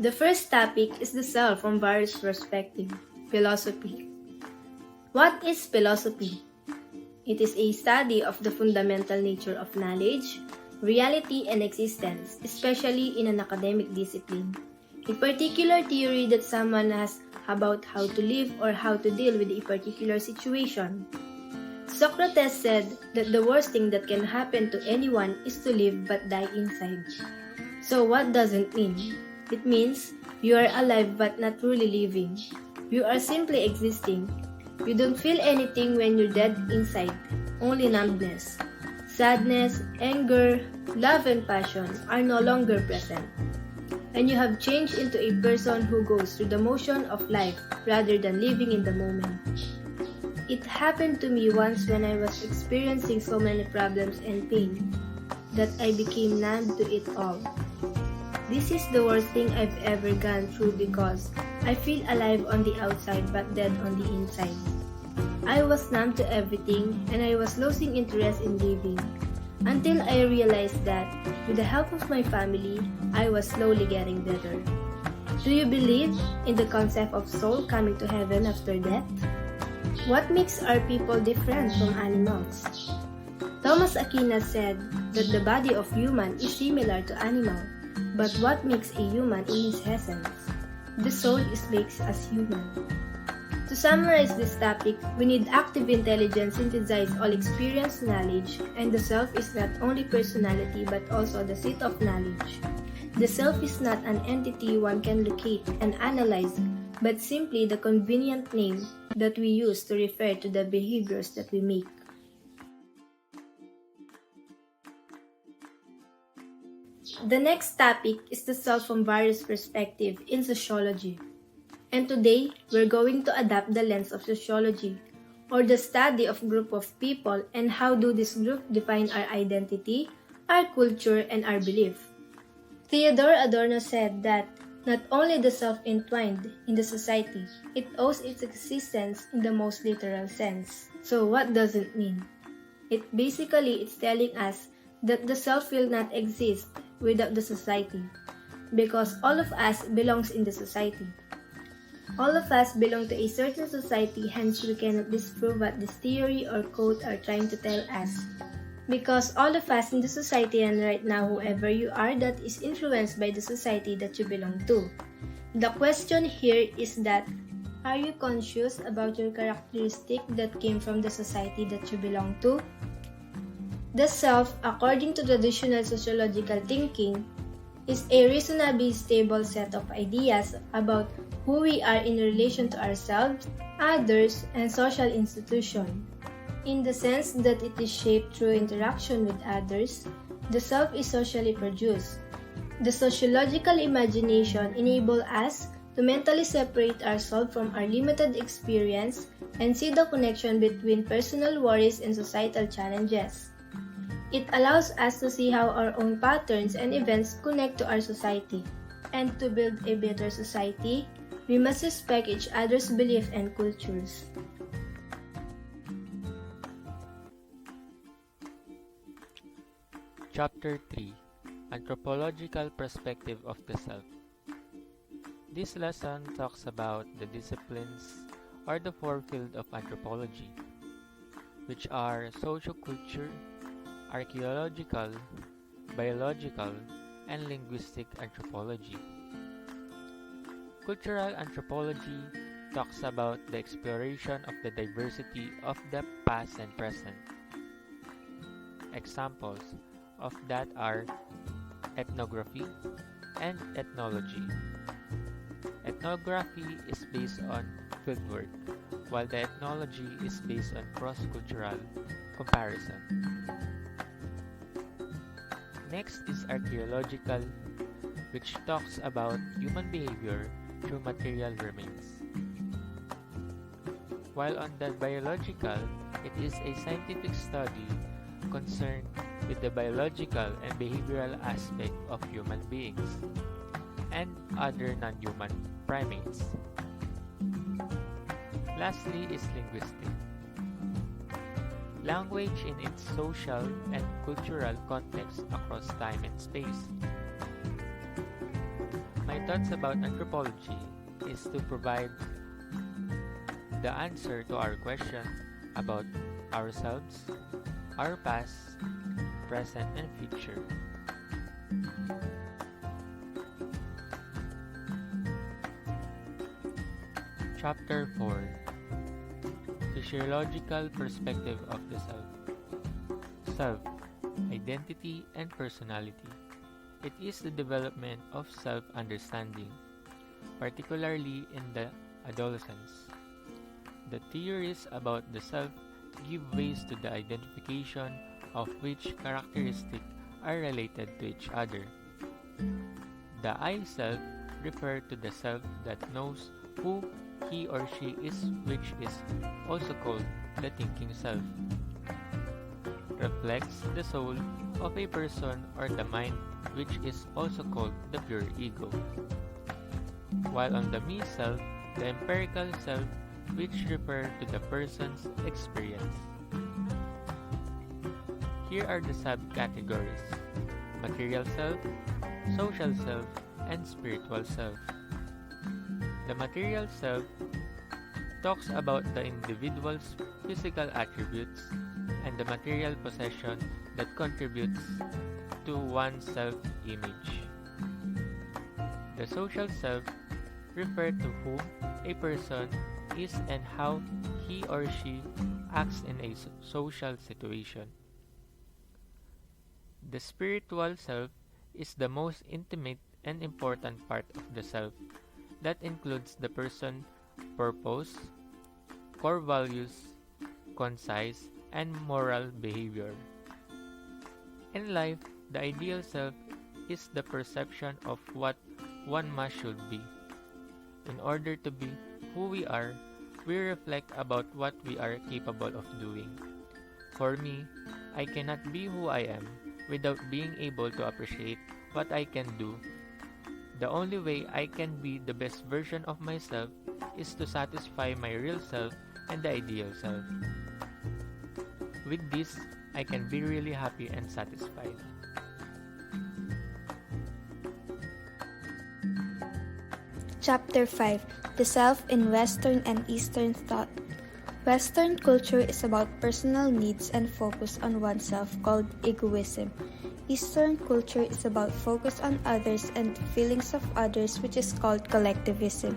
The first topic is the self from various perspectives. Philosophy. What is philosophy? It is a study of the fundamental nature of knowledge, reality, and existence, especially in an academic discipline. A particular theory that someone has about how to live or how to deal with a particular situation. Socrates said that the worst thing that can happen to anyone is to live but die inside. So what does it mean? It means you are alive but not truly living. You are simply existing. You don't feel anything when you're dead inside, only numbness. Sadness, anger, love, and passion are no longer present. And you have changed into a person who goes through the motion of life rather than living in the moment. It happened to me once when I was experiencing so many problems and pain that I became numb to it all. This is the worst thing I've ever gone through because I feel alive on the outside but dead on the inside. I was numb to everything and I was losing interest in living until I realized that with the help of my family, I was slowly getting better. Do you believe in the concept of soul coming to heaven after death? What makes our people different from animals? Thomas Aquinas said that the body of human is similar to animal, but what makes a human in his essence? The soul is makes us human. To summarize this topic, we need active intelligence synthesize all experienced knowledge, and the self is not only personality but also the seat of knowledge. The self is not an entity one can locate and analyze, but simply the convenient name that we use to refer to the behaviors that we make. The next topic is the self from various perspectives in sociology. And today, we're going to adapt the lens of sociology, or the study of group of people and how do this group define our identity, our culture, and our belief. Theodore Adorno said that not only the self entwined in the society, it owes its existence in the most literal sense. So what does it mean? It's telling us that the self will not exist without the society, because all of us belongs in the society. All of us belong to a certain society, hence we cannot disprove what this theory or quote are trying to tell us. Because all of us in the society and right now whoever you are that is influenced by the society that you belong to. The question here is that, are you conscious about your characteristic that came from the society that you belong to? The self, according to traditional sociological thinking, is a reasonably stable set of ideas about who we are in relation to ourselves, others, and social institutions. In the sense that it is shaped through interaction with others, the self is socially produced. The sociological imagination enables us to mentally separate ourselves from our limited experience and see the connection between personal worries and societal challenges. It allows us to see how our own patterns and events connect to our society. And to build a better society, we must respect each other's beliefs and cultures. Chapter 3: Anthropological Perspective of the Self. This lesson talks about the disciplines or the four fields of anthropology, which are socioculture, archaeological, biological, and linguistic anthropology. Cultural anthropology talks about the exploration of the diversity of the past and present. Examples of that are ethnography and ethnology. Ethnography is based on fieldwork, while the ethnology is based on cross-cultural comparison. Next is archaeological, which talks about human behavior through material remains. While on the biological, it is a scientific study concerned with the biological and behavioral aspect of human beings and other non-human primates. Lastly is linguistic. Language in its social and cultural context across time and space. My thoughts about anthropology is to provide the answer to our question about ourselves, our past, present, and future. Chapter 4: Physiological Perspective of the Self. Self, Identity, and Personality. It is the development of self-understanding, particularly in the adolescence. The theories about the self give ways to the identification of which characteristics are related to each other. The I self refers to the self that knows who he or she is, which is also called the thinking self. Reflects the soul of a person or the mind, which is also called the pure ego. While on the me self, the empirical self, which refers to the person's experience. Here are the subcategories: material self, social self, and spiritual self. The material self talks about the individual's physical attributes and the material possession that contributes to one's self-image. The social self refers to whom a person is and how he or she acts in a social situation. The spiritual self is the most intimate and important part of the self that includes the person's purpose, core values, concise, and moral behavior. In life, the ideal self is the perception of what one must should be. In order to be who we are, we reflect about what we are capable of doing. For me, I cannot be who I am without being able to appreciate what I can do. The only way I can be the best version of myself is to satisfy my real self and the ideal self. With this, I can be really happy and satisfied. Chapter 5: The Self in Western and Eastern Thought. Western culture is about personal needs and focus on oneself, called egoism. Eastern culture is about focus on others and feelings of others, which is called collectivism.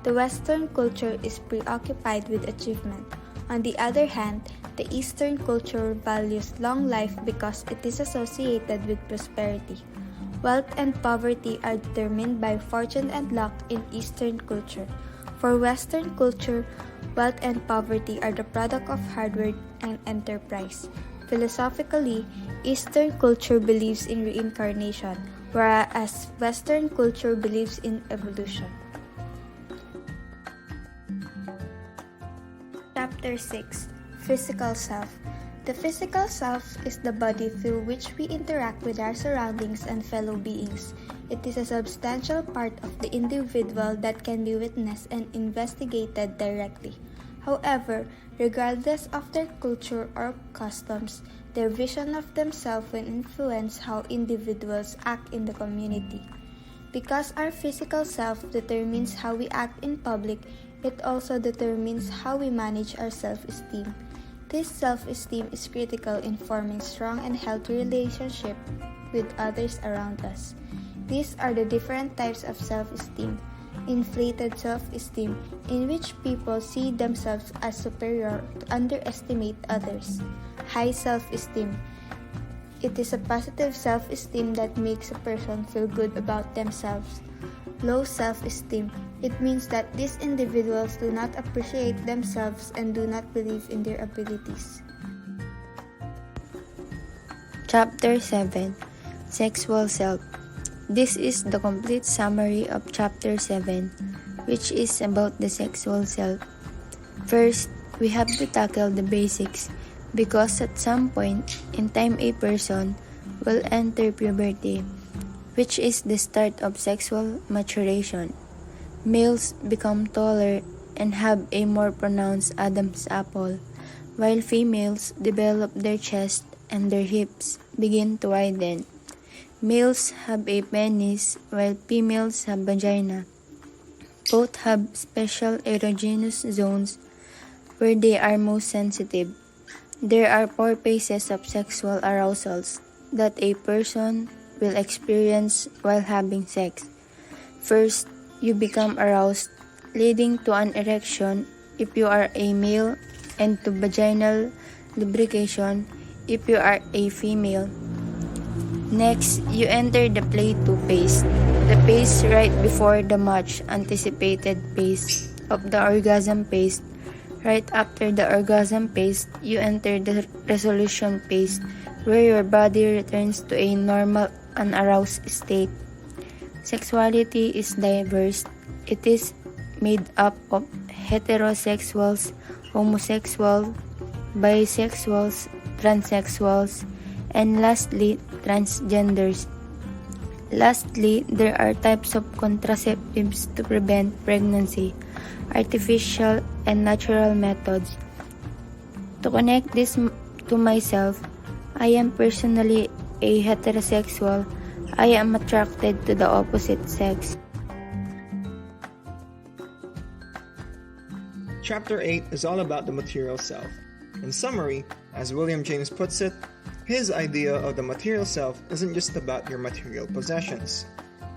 The Western culture is preoccupied with achievement. On the other hand, the Eastern culture values long life because it is associated with prosperity. Wealth and poverty are determined by fortune and luck in Eastern culture. For Western culture, wealth and poverty are the product of hard work and enterprise. Philosophically, Eastern culture believes in reincarnation, whereas Western culture believes in evolution. Chapter 6: Physical Self. The physical self is the body through which we interact with our surroundings and fellow beings. It is a substantial part of the individual that can be witnessed and investigated directly. However, regardless of their culture or customs, their vision of themselves will influence how individuals act in the community. Because our physical self determines how we act in public, it also determines how we manage our self-esteem. This self-esteem is critical in forming strong and healthy relationships with others around us. These are the different types of self-esteem. Inflated self-esteem, in which people see themselves as superior to underestimate others. High self-esteem. It is a positive self-esteem that makes a person feel good about themselves. Low self-esteem. It means that these individuals do not appreciate themselves and do not believe in their abilities. Chapter 7: Sexual Self. This is the complete summary of Chapter 7, which is about the sexual self. First, we have to tackle the basics, because at some point in time a person will enter puberty, which is the start of sexual maturation. Males become taller and have a more pronounced Adam's apple, while females develop their chest and their hips begin to widen. Males have a penis while females have vagina. Both have special erogenous zones where they are most sensitive. There are 4 phases of sexual arousals that a person will experience while having sex. First, you become aroused, leading to an erection if you are a male and to vaginal lubrication if you are a female. Next, you enter the play 2 phase, the phase right before the much anticipated phase of the orgasm phase. Right after the orgasm phase, you enter the resolution phase where your body returns to a normal unaroused state. Sexuality is diverse. It is made up of heterosexuals, homosexuals, bisexuals, transsexuals, and lastly, transgenders. Lastly, there are types of contraceptives to prevent pregnancy, artificial and natural methods. To connect this to myself, I am personally a heterosexual. I am attracted to the opposite sex. Chapter 8 is all about the material self. In summary, as William James puts it, his idea of the material self isn't just about your material possessions.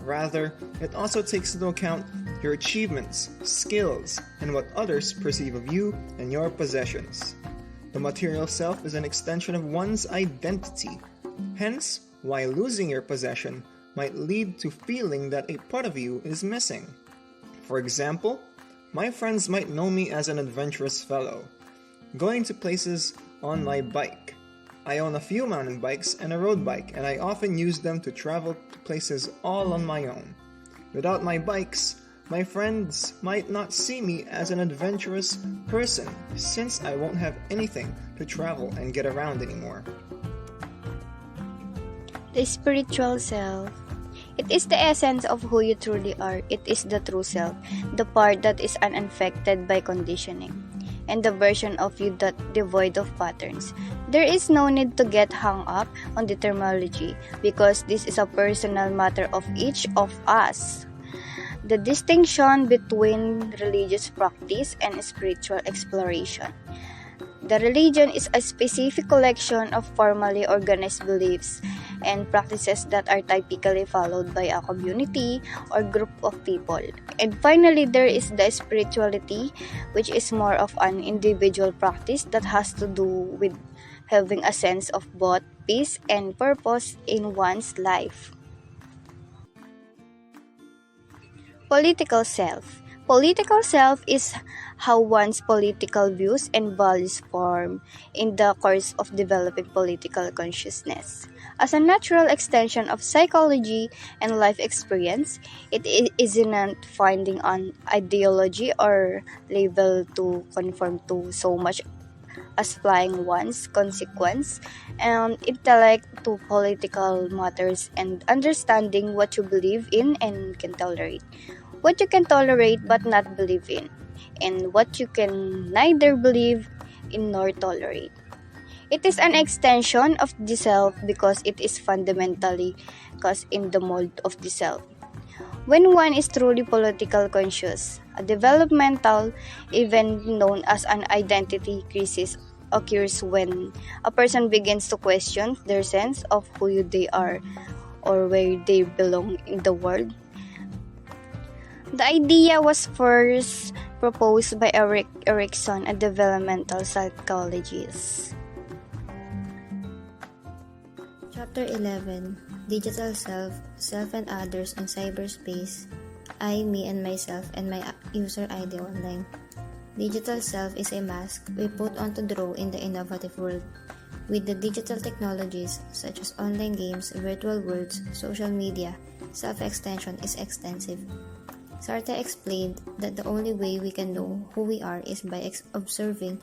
Rather, it also takes into account your achievements, skills, and what others perceive of you and your possessions. The material self is an extension of one's identity. Hence, why losing your possession might lead to feeling that a part of you is missing. For example, my friends might know me as an adventurous fellow, going to places on my bike. I own a few mountain bikes and a road bike, and I often use them to travel to places all on my own. Without my bikes, my friends might not see me as an adventurous person since I won't have anything to travel and get around anymore. The spiritual self. It is the essence of who you truly are. It is the true self, the part that is unaffected by conditioning, and the version of you that devoid of patterns. There is no need to get hung up on the terminology because this is a personal matter of each of us. The distinction between religious practice and spiritual exploration. The religion is a specific collection of formally organized beliefs and practices that are typically followed by a community or group of people. And finally, there is the spirituality, which is more of an individual practice that has to do with having a sense of both peace and purpose in one's life. Political self. Political self is how one's political views and values form in the course of developing political consciousness. As a natural extension of psychology and life experience, it isn't finding an ideology or label to conform to so much as applying one's consequence and intellect to political matters and understanding what you believe in and can tolerate, what you can tolerate but not believe in, and what you can neither believe in nor tolerate. It is an extension of the self because it is fundamentally cast in the mold of the self. When one is truly political conscious, a developmental event known as an identity crisis occurs when a person begins to question their sense of who they are or where they belong in the world. The idea was first proposed by Erik Erikson, a developmental psychologist. Chapter 11. Digital Self, Self and Others in Cyberspace. I, me, and myself, and my user ID online. Digital self is a mask we put on to grow in the innovative world. With the digital technologies such as online games, virtual worlds, social media, self-extension is extensive. Sartre explained that the only way we can know who we are is by observing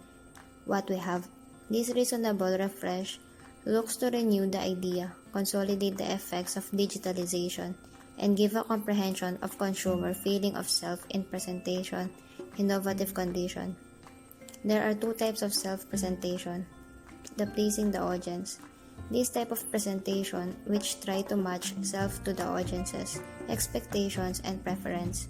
what we have. This reasonable refresh looks to renew the idea, consolidate the effects of digitalization, and give a comprehension of consumer feeling of self in presentation, innovative condition. There are two types of self-presentation. The pleasing the audience. This type of presentation, which try to match self to the audience's expectations and preference.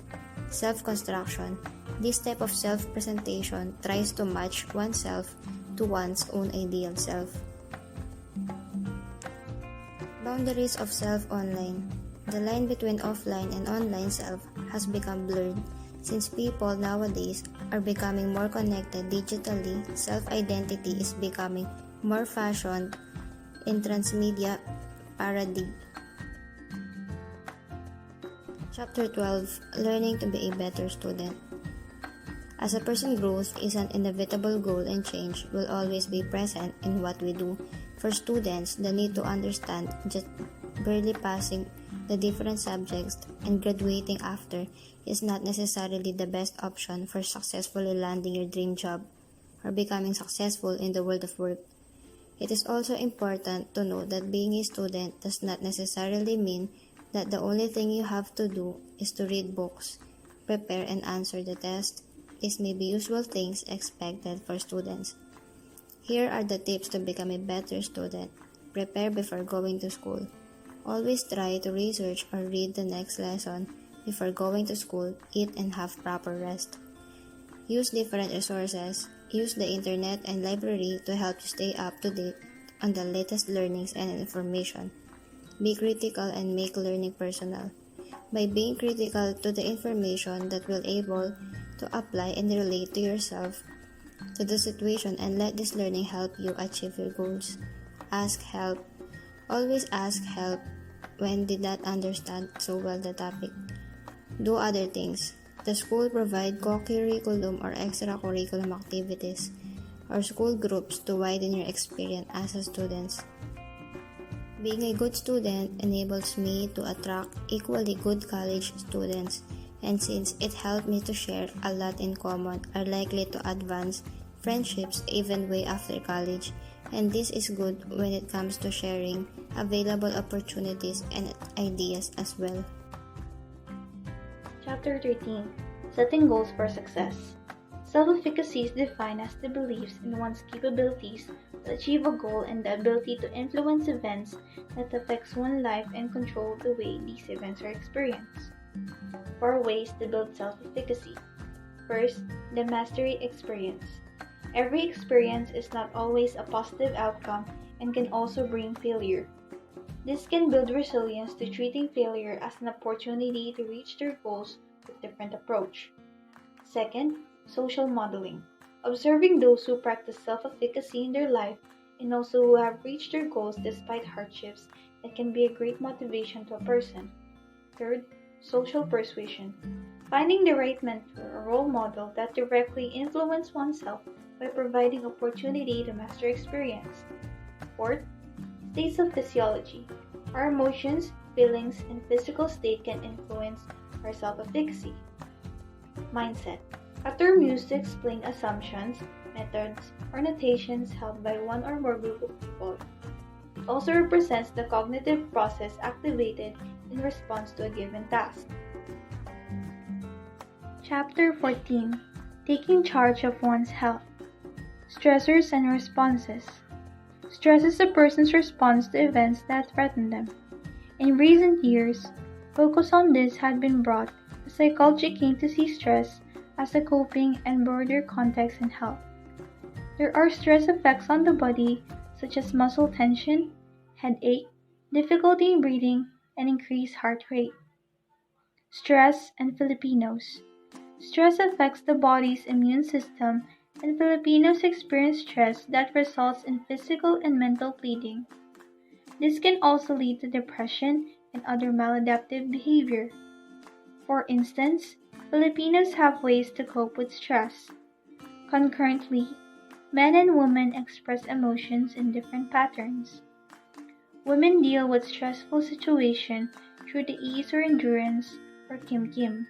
Self-construction. This type of self-presentation tries to match oneself to one's own ideal self. Boundaries of self online. The line between offline and online self has become blurred since people nowadays are becoming more connected digitally. Self-identity is becoming more fashioned in transmedia paradigm. Chapter 12. Learning to be a better student. As a person grows is an inevitable goal, and change will always be present in what we do. For students, the need to understand just barely passing the different subjects and graduating after is not necessarily the best option for successfully landing your dream job or becoming successful in the world of work. It is also important to know that being a student does not necessarily mean that the only thing you have to do is to read books, prepare and answer the test. These may be usual things expected for students. Here are the tips to become a better student. Prepare before going to school. Always try to research or read the next lesson before going to school. Eat and have proper rest. Use different resources. Use the internet and library to help you stay up to date on the latest learnings and information. Be critical and make learning personal. By being critical to the information that will able to apply and relate to yourself to the situation, and let this learning help you achieve your goals. Ask help. Always ask help when did not understand so well the topic. Do other things. The school provide co-curriculum or extracurriculum activities or school groups to widen your experience as a student. Being a good student enables me to attract equally good college students, and since it helped me to share a lot in common, are likely to advance friendships even way after college, and this is good when it comes to sharing available opportunities and ideas as well. Chapter 13. Setting Goals for Success. Self-efficacy is defined as the beliefs in one's capabilities to achieve a goal and the ability to influence events that affects one's life and control the way these events are experienced. 4 ways to build self-efficacy. First, the mastery experience. Every experience is not always a positive outcome and can also bring failure. This can build resilience to treating failure as an opportunity to reach their goals with different approach. Second, social modeling. Observing those who practice self-efficacy in their life and also who have reached their goals despite hardships that can be a great motivation to a person. Third, social persuasion. Finding the right mentor or role model that directly influence oneself by providing opportunity to master experience. Fourth, states of physiology. Our emotions, feelings, and physical state can influence our self-efficacy. Mindset. A term used to explain assumptions, methods, or notations held by one or more group of people. It also represents the cognitive process activated in response to a given task. Chapter 14. Taking charge of one's health. Stressors and responses. Stress is a person's response to events that threaten them. In recent years, focus on this had been brought as psychology came to see stress as a coping and broader context in health. There are stress effects on the body such as muscle tension, headache, difficulty in breathing, and increased heart rate. Stress and Filipinos. Stress affects the body's immune system, and Filipinos experience stress that results in physical and mental bleeding. This can also lead to depression and other maladaptive behavior. For instance, Filipinos have ways to cope with stress. Concurrently, men and women express emotions in different patterns. Women deal with stressful situations through the ease or endurance or kim-kim.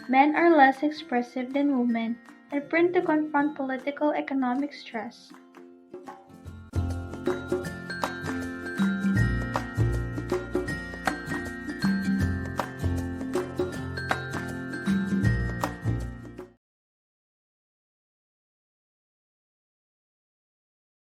Men are less expressive than women and prone to confront political economic stress.